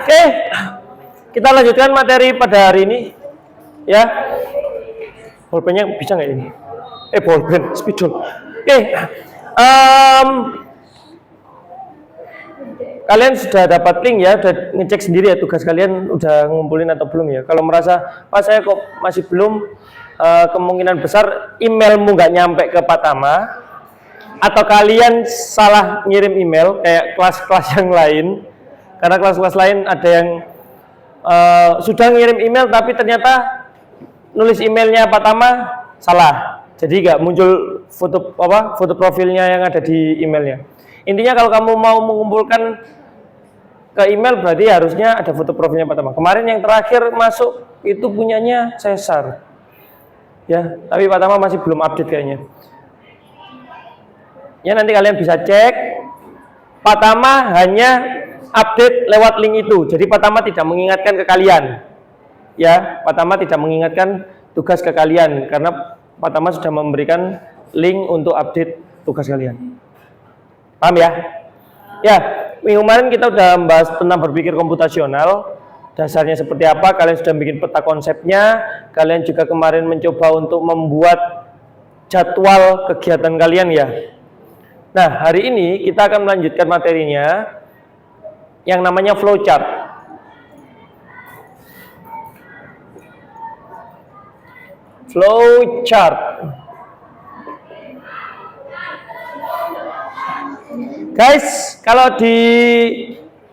Oke, kita lanjutkan materi pada hari ini, ya. Bolpennya bisa nggak ini? Bolpen, spidol. Oke, kalian sudah dapat link ya, udah ngecek sendiri ya tugas kalian udah ngumpulin atau belum ya. Kalau merasa, Pak saya kok masih belum, kemungkinan besar emailmu nggak nyampe ke Pak Tama, atau kalian salah ngirim email kayak kelas-kelas yang lain. Karena kelas-kelas lain ada yang sudah ngirim email tapi ternyata nulis emailnya Pak Tama salah. Jadi nggak muncul foto profilnya yang ada di emailnya. Intinya kalau kamu mau mengumpulkan ke email berarti harusnya ada foto profilnya Pak Tama. Kemarin yang terakhir masuk itu punyanya Cesar. Ya, tapi Pak Tama masih belum update kayaknya. Ya nanti kalian bisa cek. Pak Tama hanya update lewat link itu. Jadi Pak Tama tidak mengingatkan ke kalian. Ya, Pak Tama tidak mengingatkan tugas ke kalian karena Pak Tama sudah memberikan link untuk update tugas kalian. Paham ya? Ya, minggu kemarin kita udah membahas tentang berpikir komputasional. Dasarnya seperti apa? Kalian sudah bikin peta konsepnya. Kalian juga kemarin mencoba untuk membuat jadwal kegiatan kalian ya. Nah, hari ini kita akan melanjutkan materinya yang namanya flowchart. Flowchart. Guys, kalau di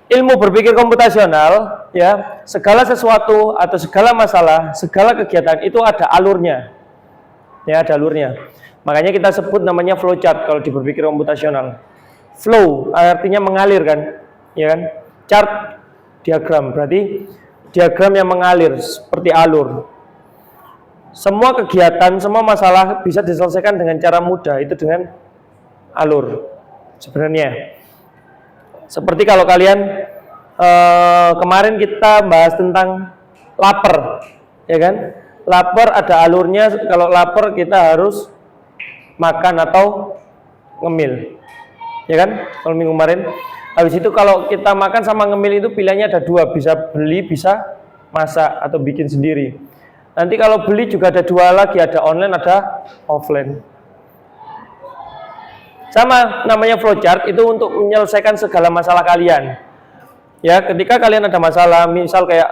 ilmu berpikir komputasional, ya, segala sesuatu atau segala masalah, segala kegiatan itu ada alurnya. Ya, ada alurnya. Makanya kita sebut namanya flowchart kalau di berpikir komputasional. Flow artinya mengalir kan? Ya kan? Chart diagram berarti diagram yang mengalir seperti alur. Semua kegiatan, semua masalah bisa diselesaikan dengan cara mudah, itu dengan alur. Sebenarnya seperti kalau kalian kemarin kita bahas tentang lapar, ya kan? Lapar ada alurnya. Kalau lapar kita harus makan atau ngemil, ya kan? Kalau minggu kemarin. Habis itu kalau kita makan sama ngemil itu pilihannya ada dua, bisa beli, bisa masak atau bikin sendiri. Nanti kalau beli juga ada dua lagi, ada online, ada offline. Sama namanya flowchart itu untuk menyelesaikan segala masalah kalian. Ya, ketika kalian ada masalah, misal kayak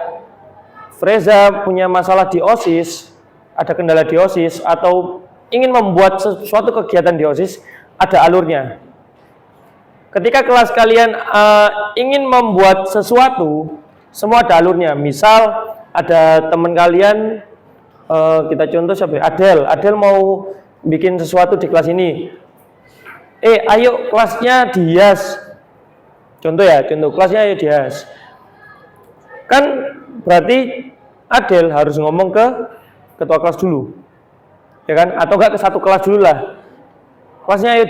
Freza punya masalah di OSIS, ada kendala di OSIS atau ingin membuat sesuatu kegiatan di OSIS, ada alurnya. Ketika kelas kalian ingin membuat sesuatu, semua ada alurnya. Misal ada teman kalian, kita contoh siapa? Adel mau bikin sesuatu di kelas ini. Ayo kelasnya dihias. Contoh ya, kelasnya ayo dihias. Kan berarti Adel harus ngomong ke ketua kelas dulu, ya kan? Atau enggak ke satu kelas dulu lah. Kelasnya ayo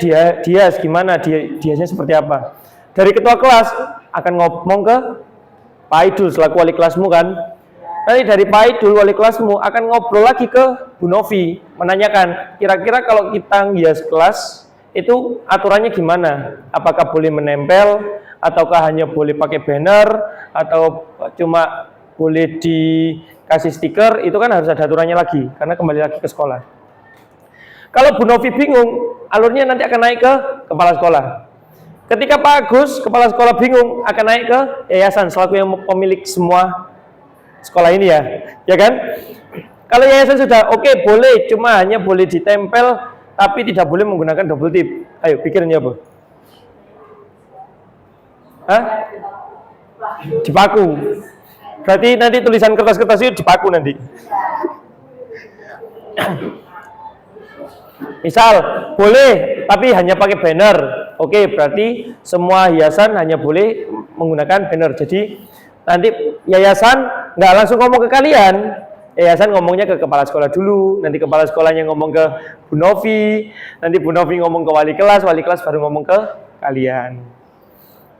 dihias, gimana? Dihiasnya seperti apa? Dari ketua kelas akan ngomong ke Pak Idul selaku wali kelasmu kan. Nanti dari Pak Idul wali kelasmu akan ngobrol lagi ke Bu Novi, menanyakan kira-kira kalau kita ngias kelas itu aturannya gimana? Apakah boleh menempel, ataukah hanya boleh pakai banner, atau cuma boleh dikasih stiker? Itu kan harus ada aturannya lagi, karena kembali lagi ke sekolah. Kalau Bu Novi bingung, alurnya nanti akan naik ke kepala sekolah. Ketika Pak Agus, kepala sekolah bingung, akan naik ke yayasan selaku yang pemilik semua sekolah ini ya kan? Kalau yayasan sudah oke, boleh, cuma hanya boleh ditempel, tapi tidak boleh menggunakan double tip. Ayo pikirin ya Bu. Dipaku. Berarti nanti tulisan kertas-kertas itu dipaku nanti. Misal boleh tapi hanya pakai banner. Oke, berarti semua yayasan hanya boleh menggunakan banner. Jadi nanti yayasan nggak langsung ngomong ke kalian. Yayasan ngomongnya ke kepala sekolah dulu, nanti kepala sekolahnya ngomong ke Bu Novi, nanti Bu Novi ngomong ke wali kelas baru ngomong ke kalian.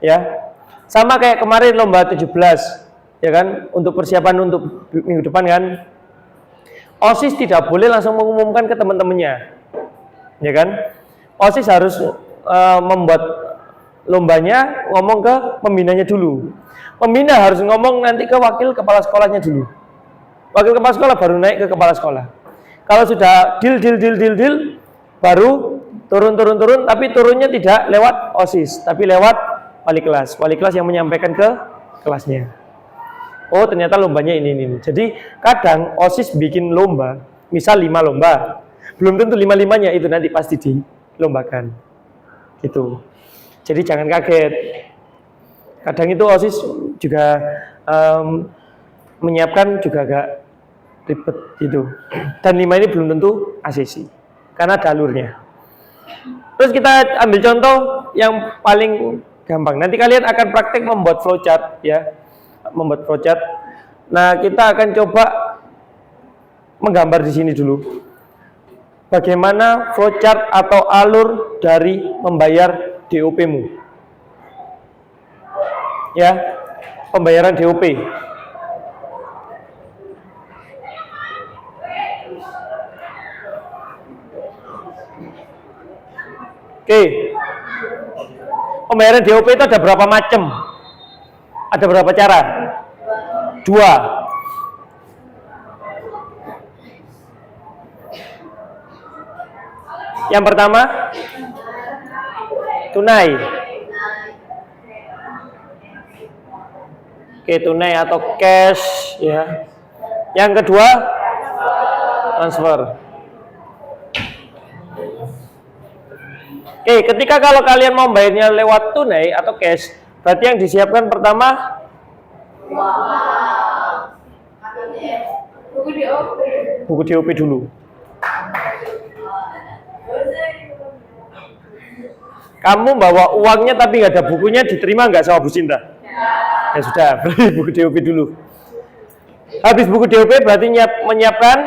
Ya. Sama kayak kemarin lomba 17. ya kan, untuk persiapan untuk minggu depan kan. OSIS tidak boleh langsung mengumumkan ke teman-temannya, ya kan. OSIS harus membuat lombanya, ngomong ke pembinanya dulu. Pembina harus ngomong nanti ke wakil kepala sekolahnya dulu. Wakil kepala sekolah baru naik ke kepala sekolah. Kalau sudah deal, baru turun, tapi turunnya tidak lewat OSIS, tapi lewat wali kelas. Wali kelas yang menyampaikan ke kelasnya. Oh ternyata lombanya ini. Jadi kadang OSIS bikin lomba, misal 5 lomba, belum tentu 5-5-nya itu nanti pasti dilombakan. Gitu. Jadi jangan kaget. Kadang itu OSIS juga menyiapkan juga agak ribet gitu. Dan 5 ini belum tentu ACC karena ada alurnya. Terus kita ambil contoh yang paling gampang. Nanti kalian akan praktek membuat flowchart ya. Membuat flowchart. Nah, kita akan coba menggambar di sini dulu. Bagaimana flowchart atau alur dari membayar DOP-mu. Ya, pembayaran DOP. Oke. Pembayaran DOP itu ada berapa macam? Ada berapa cara? 2. Yang pertama, tunai. Oke, tunai atau cash ya. Yang kedua, transfer. Oke, ketika kalau kalian mau bayarnya lewat tunai atau cash, berarti yang disiapkan pertama buku DOP dulu. Kamu bawa uangnya tapi nggak ada bukunya, diterima nggak sama Bu Sinta? Ya sudah, beli buku DOP dulu. Habis buku DOP berarti menyiapkan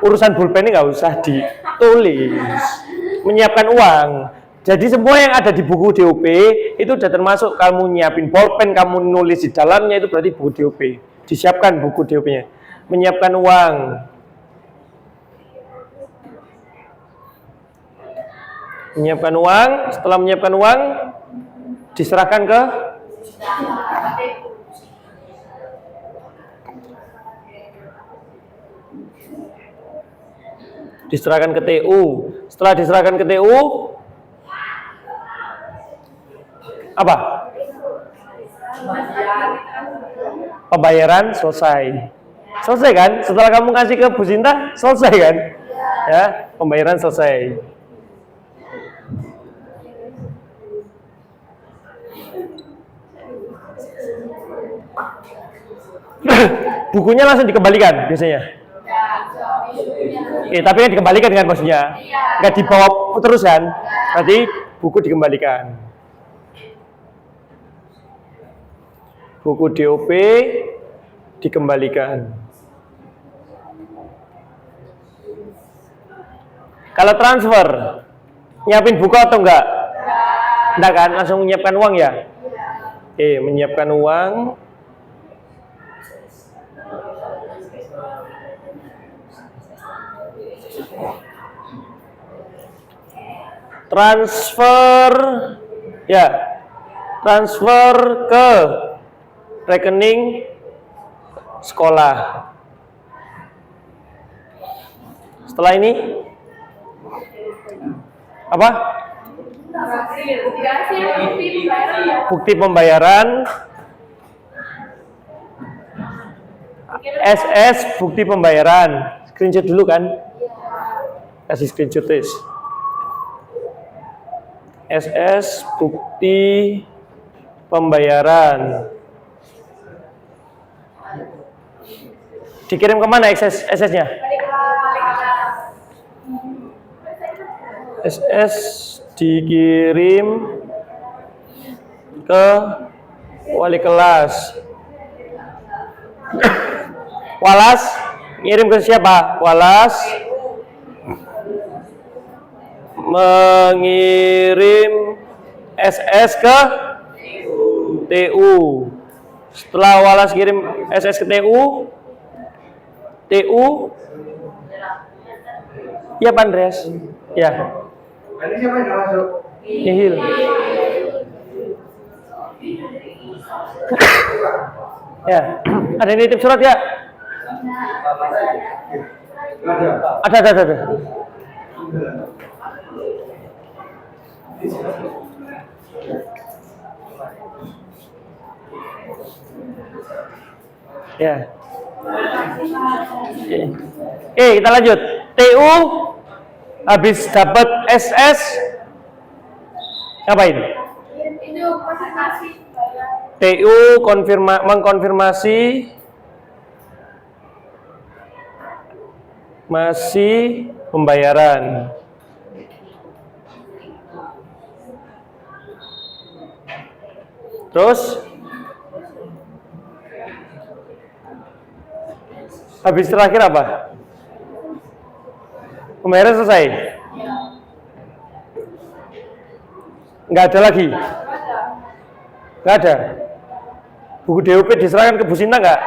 urusan pulpen ini nggak usah ditulis, menyiapkan uang. Jadi semua yang ada di buku DOP itu sudah termasuk kamu nyiapin pulpen, kamu nulis di dalamnya, itu berarti buku DOP. Disiapkan buku DOP-nya. Menyiapkan uang. Menyiapkan uang, setelah menyiapkan uang diserahkan ke TU. Setelah diserahkan ke TU, apa? Pembayaran selesai. Selesai kan? Setelah kamu kasih ke Bu Sinta, selesai kan? Ya, pembayaran selesai. Bukunya langsung dikembalikan biasanya. Tapi kan dikembalikan kan maksudnya, nggak dibawa terus kan? Berarti buku dikembalikan. Buku DOP dikembalikan. Kalau transfer, nyiapin buku atau enggak? Enggak kan? Langsung menyiapkan uang ya? Menyiapkan uang. Transfer, ya, transfer ke rekening sekolah. Setelah ini apa? Bukti pembayaran. SS bukti pembayaran. Screenshot dulu kan? Kasih screenshot tes. SS bukti pembayaran. Dikirim kemana SS-nya? SS dikirim ke wali kelas. Walas ngirim ke siapa? Walas mengirim SS ke TU. Setelah Wallace kirim SS ke TU, ya Pak Andreas, ya. Ini siapa yang masuk? Nihil. Ya, ada yang nitip surat ya? Ada. Ya. Oke, kita lanjut. TU habis dapat SS ngapain? TU mengkonfirmasi masih pembayaran. Terus habis terakhir apa? Pembayaran selesai? Nggak ada lagi? Nggak ada? Buku DUP diserahkan ke Bu Sinta nggak?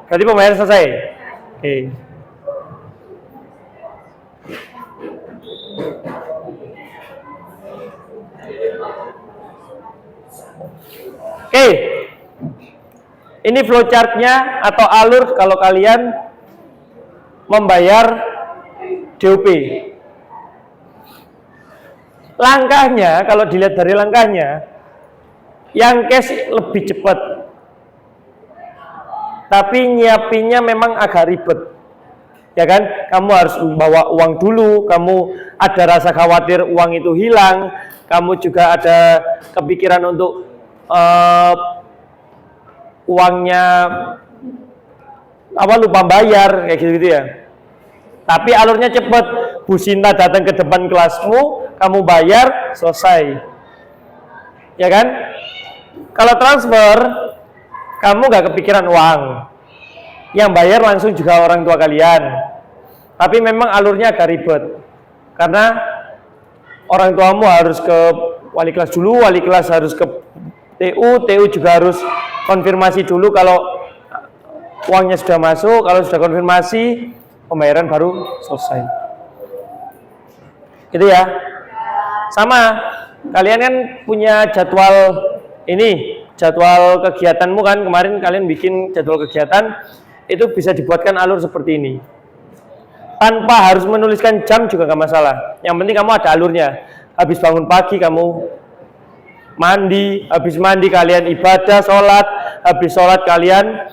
Berarti pembayaran selesai? Oke. Oke. Ini flowchartnya atau alur kalau kalian membayar DUP. Langkahnya, kalau dilihat dari langkahnya, yang cash lebih cepat. Tapi nyiapinnya memang agak ribet. Ya kan? Kamu harus bawa uang dulu, kamu ada rasa khawatir uang itu hilang, kamu juga ada kepikiran untuk uangnya lupa bayar kayak gitu ya. Tapi alurnya cepat. Bu Sinta datang ke depan kelasmu, kamu bayar, selesai. Ya kan? Kalau transfer, kamu nggak kepikiran uang. Yang bayar langsung juga orang tua kalian. Tapi memang alurnya agak ribet. Karena orang tuamu harus ke wali kelas dulu, wali kelas harus ke TU juga harus konfirmasi dulu kalau uangnya sudah masuk, kalau sudah konfirmasi, pembayaran baru selesai. Gitu ya. Sama, kalian kan punya jadwal ini, jadwal kegiatanmu kan, kemarin kalian bikin jadwal kegiatan, itu bisa dibuatkan alur seperti ini. Tanpa harus menuliskan jam juga nggak masalah. Yang penting kamu ada alurnya. Habis bangun pagi kamu mandi, habis mandi kalian ibadah, sholat, habis sholat kalian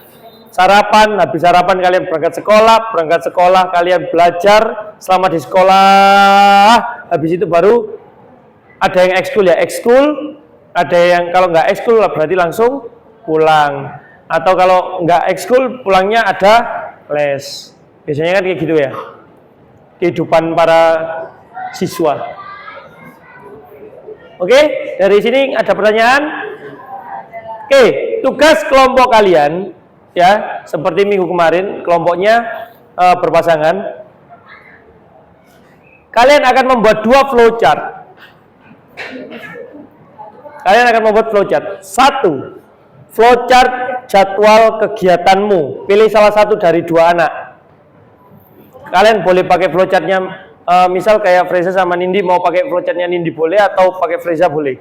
sarapan, habis sarapan kalian berangkat sekolah kalian belajar selama di sekolah, habis itu baru ada yang ekskul ya ekskul, ada yang kalau nggak ekskul berarti langsung pulang, atau kalau nggak ekskul pulangnya ada les, biasanya kan kayak gitu ya kehidupan para siswa. Oke, dari sini ada pertanyaan? Oke, tugas kelompok kalian ya, seperti minggu kemarin kelompoknya berpasangan. Kalian akan membuat 2 flowchart. Kalian akan membuat flowchart. 1, flowchart jadwal kegiatanmu. Pilih salah satu dari 2 anak. Kalian boleh pakai flowchartnya, misal kayak Freza sama Nindi, mau pakai flowchartnya Nindi boleh, atau pakai Freza boleh.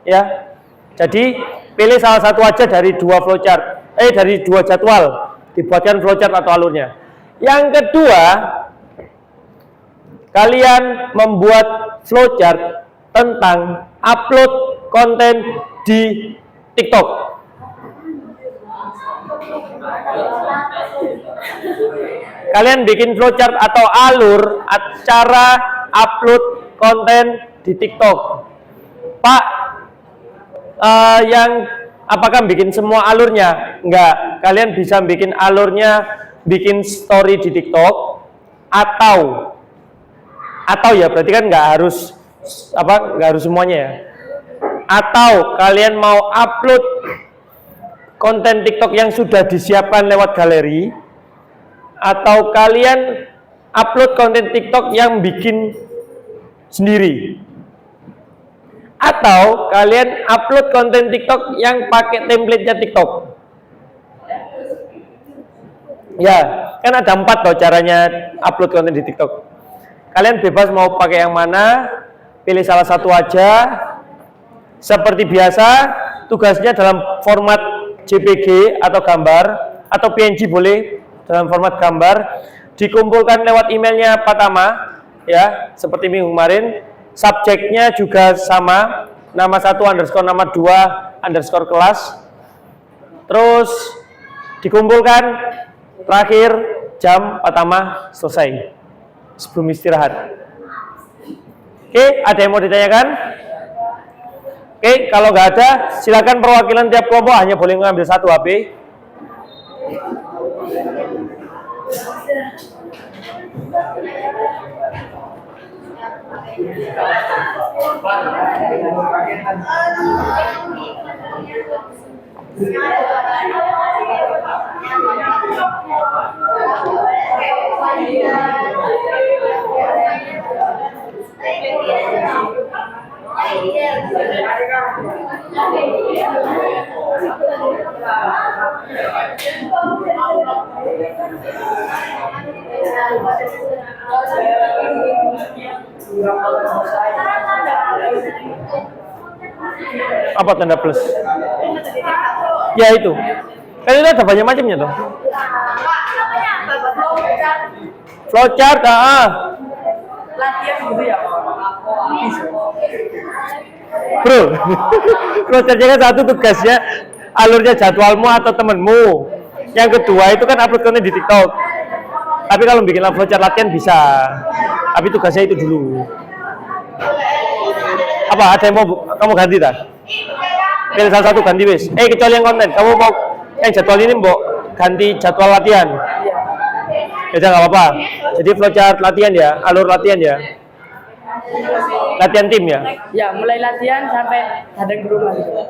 Ya. Jadi pilih salah satu aja dari 2 flowchart. Dari 2 jadwal, dibuatkan flowchart atau alurnya. Yang kedua, kalian membuat flowchart tentang upload konten di TikTok. Kalian bikin flowchart atau alur cara upload konten di TikTok. Pak, yang apakah bikin semua alurnya? Enggak, kalian bisa bikin alurnya, bikin story di TikTok, atau ya berarti kan nggak harus semuanya ya. Atau kalian mau upload konten TikTok yang sudah disiapkan lewat galeri, atau kalian upload konten TikTok yang bikin sendiri. Atau kalian upload konten TikTok yang pakai template-nya TikTok. Ya, kan ada 4 loh caranya upload konten di TikTok. Kalian bebas mau pakai yang mana, pilih salah satu aja. Seperti biasa, tugasnya dalam format JPG atau gambar, atau PNG boleh dalam format gambar, dikumpulkan lewat emailnya Patama, ya, seperti minggu kemarin. Subjeknya juga sama, nama 1 underscore nama 2 underscore kelas. Terus dikumpulkan, terakhir jam Patama selesai sebelum istirahat. Oke, ada yang mau ditanyakan? Oke, kalau nggak ada, silakan perwakilan tiap kelompok hanya boleh mengambil 1 HP. Apa tanda plus? Ya itu. Kan itu ada banyak macamnya tuh. Flowchart, Latihan gitu ya, bro. Flowchartnya kan 1 tugasnya alurnya jadwalmu atau temenmu. Yang kedua itu kan upload konten di TikTok. Tapi kalau bikin flowchart latihan bisa. Tapi tugasnya itu dulu. Apa? Ada yang mau kamu ganti tak? Pilih salah 1 ganti wis. Kecuali yang konten. Kamu mau yang jadwal ini mau ganti jadwal latihan? Ya nggak apa-apa. Jadi flowchart latihan ya, alur latihan ya. Latihan tim ya. Ya, mulai latihan sampai kadang di rumah gitu.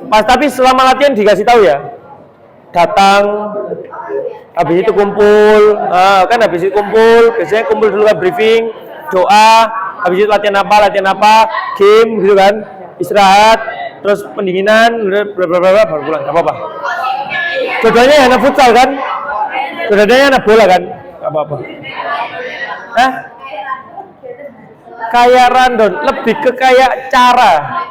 Pas tapi selama latihan dikasih tahu ya. Datang, habis itu kumpul, kan habis itu kumpul, biasanya kumpul dulu kan briefing, doa, habis itu latihan apa, game gitu kan, istirahat, terus pendinginan, baru pulang, nggak apa-apa. Dua-duanya anak futsal kan, dua-duanya anak bola kan, nggak apa-apa. Kayak random, lebih ke kayak cara.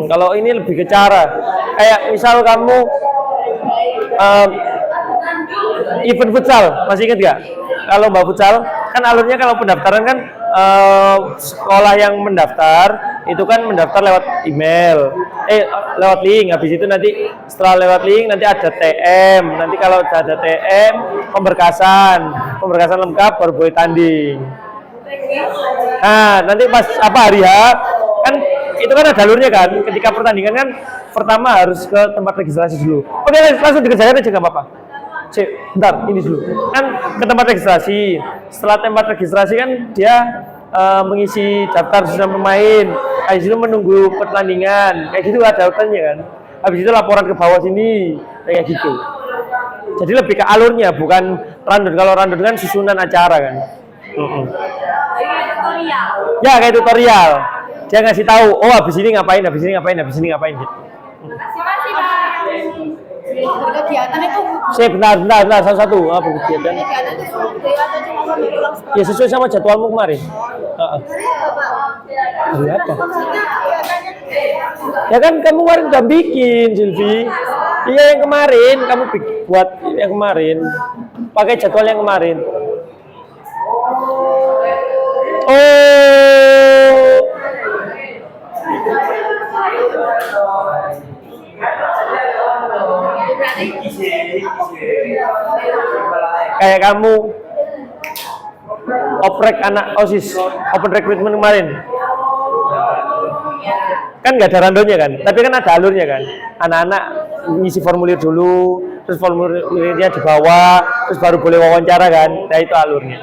Kalau ini lebih ke cara. Kayak misal kamu event futsal, masih ingat gak? Kalau mbak futsal, kan alurnya kalau pendaftaran kan sekolah yang mendaftar itu kan mendaftar lewat email, lewat link. Habis itu nanti setelah lewat link nanti ada TM. Nanti kalau sudah ada TM, pemberkasan lengkap baru boleh tanding. Nah, nanti pas hari H kan itu kan ada alurnya kan. Ketika pertandingan kan pertama harus ke tempat registrasi dulu. Oke, langsung dikerjakan aja nggak apa-apa. Bentar, ini dulu. Kan ke tempat registrasi. Setelah tempat registrasi kan dia mengisi daftar sudah pemain. Habis itu menunggu pertandingan. Kayak gitu ada urutannya kan. Habis itu laporan ke bawah sini kayak gitu. Jadi lebih ke alurnya, bukan random. Kalau random kan susunan acara kan. Ya kayak tutorial. Dia ngasih tahu, oh habis ini ngapain gitu. Kegiatan itu Bentar, satu-satu. Apa kegiatan? Ya sesuai sama jadwalmu kemarin. Apa? Ya kan kamu kemarin udah bikin, Silvi. Iya yang kemarin kamu buat yang kemarin. Pakai jadwal yang kemarin. Kayak kamu oprek anak OSIS, open recruitment kemarin. Kan nggak ada randomnya kan, tapi kan ada alurnya kan. Anak-anak ngisi formulir dulu, terus formulirnya dibawa, terus baru boleh wawancara kan. Nah itu alurnya.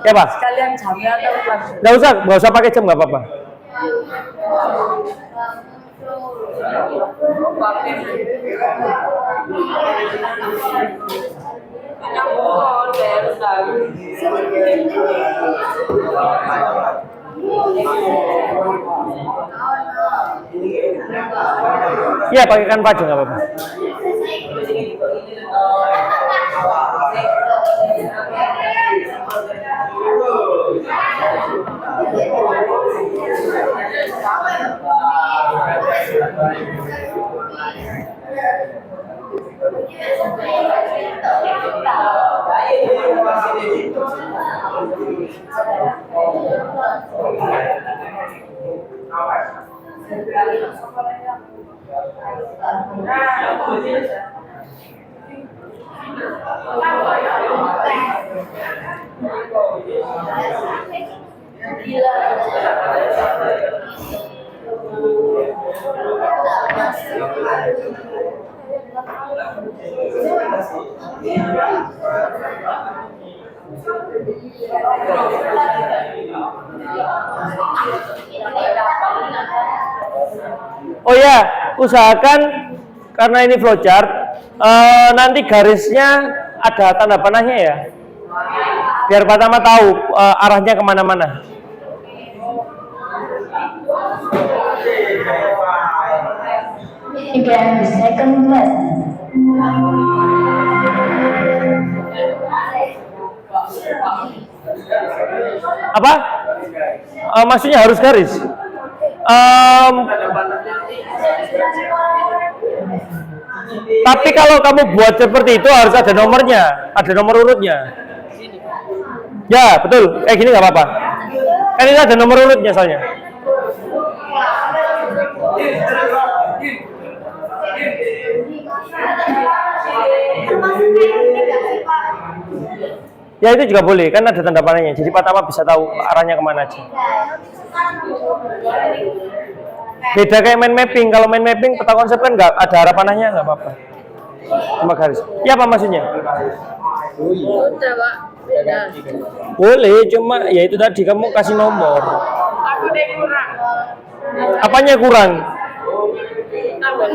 Ya Pak? Sekalian jamnya atau langsung? Nggak usah pakai jam, nggak apa-apa. Yang Iya, pakai Canva aja nggak apa-apa. Oh ya, usahakan karena ini flowchart, nanti garisnya ada tanda panahnya ya, biar pertama tahu arahnya kemana-mana. Again, the second lesson. Apa? Maksudnya harus garis? Tapi kalau kamu buat seperti itu harus ada nomornya, ada nomor urutnya. Ya betul, kayak gini nggak apa-apa. Kan ini ada nomor urutnya soalnya. Ya itu juga boleh, kan ada tanda panahnya. Jadi pertama bisa tahu arahnya kemana aja. Beda kayak main mapping. Kalau main mapping peta konsep kan nggak ada arah panahnya, nggak apa-apa. Cuma garis. Iya apa maksudnya? Udah, Pak. Beda. Boleh, cuma ya itu tadi kamu kasih nomor. Aku deh kurang. Apanya kurang? Tambah.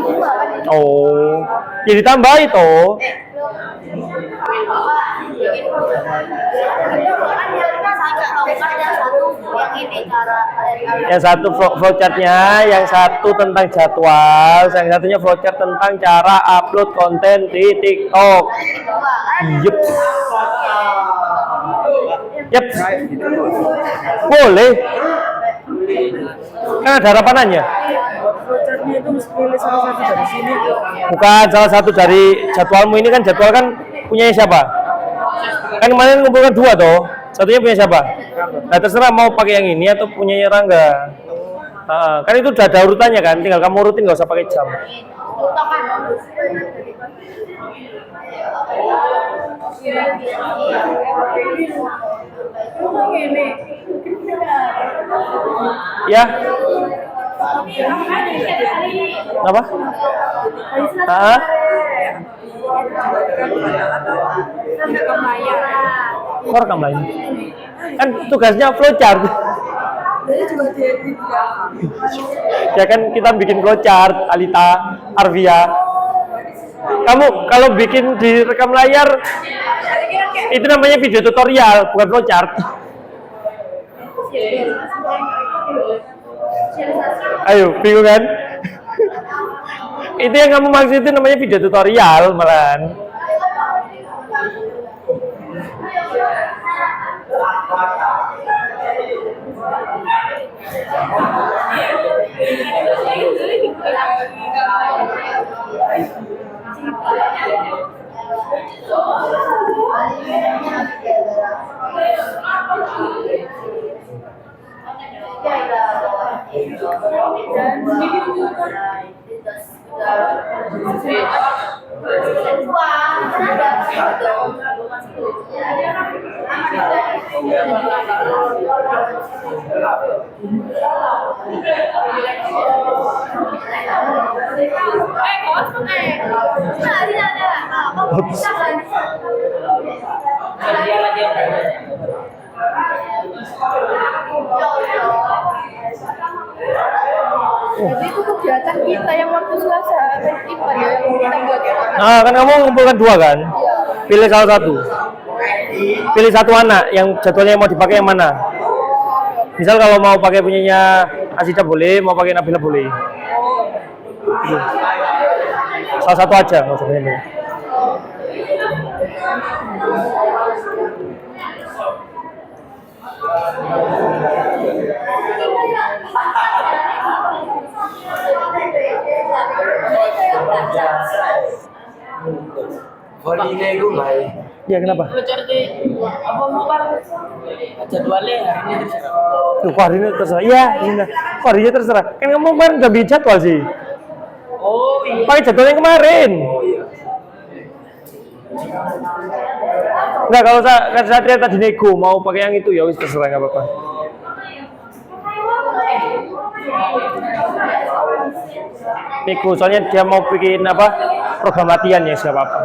Oh, jadi tambah itu. Yang satu flowchartnya, yang satu tentang jadwal, yang satunya flowchart tentang cara upload konten di TikTok. Yup. Yup. Boleh. Kan ada harapannya. Flowchartnya itu mesti pilih salah satu dari sini. Bukan salah satu dari jadwalmu ini kan jadwal kan punya siapa? Kan kemarin ngumpulkan dua toh. Satunya punya siapa? Nah terserah mau pakai yang ini atau punyanya Rangga. Kan itu udah ada urutannya kan, tinggal kamu urutin nggak usah pakai jam. Ya. Apa? Kok rekam lain? Kan tugasnya flowchart. Ya kan kita bikin flowchart, Alita, Arvia. Kamu kalau bikin di rekam layar itu namanya video tutorial, bukan flowchart. Ayo, bingung kan? Itu yang kamu maksud itu namanya video tutorial malahan. Jadi itu kegiatan kita yang waktu Selasa festival ya yang kita buat ya. Nah, kan kamu ngumpulkan dua kan? Pilih salah satu. Pilih satu anak yang jadwalnya mau dipakai yang mana? Misal kalau mau pakai punyanya Asida boleh, mau pakai Nabila boleh. salah satu aja nggak usah banyak. Volleynya itu baik. Ya kenapa? Belajar di apa bukan jadwalnya hari ini terserah. Tuh, hari ini terserah. Iya, ini. Hari ini terserah. Kan kamu kemarin udah bikin jadwal sih. Oh iya. Pakai jadwalnya kemarin. Enggak, kalau kan Satria tadi nego mau pakai yang itu ya wis terserah nggak apa-apa. Nego soalnya dia mau bikin apa program latihan ya siapa apa.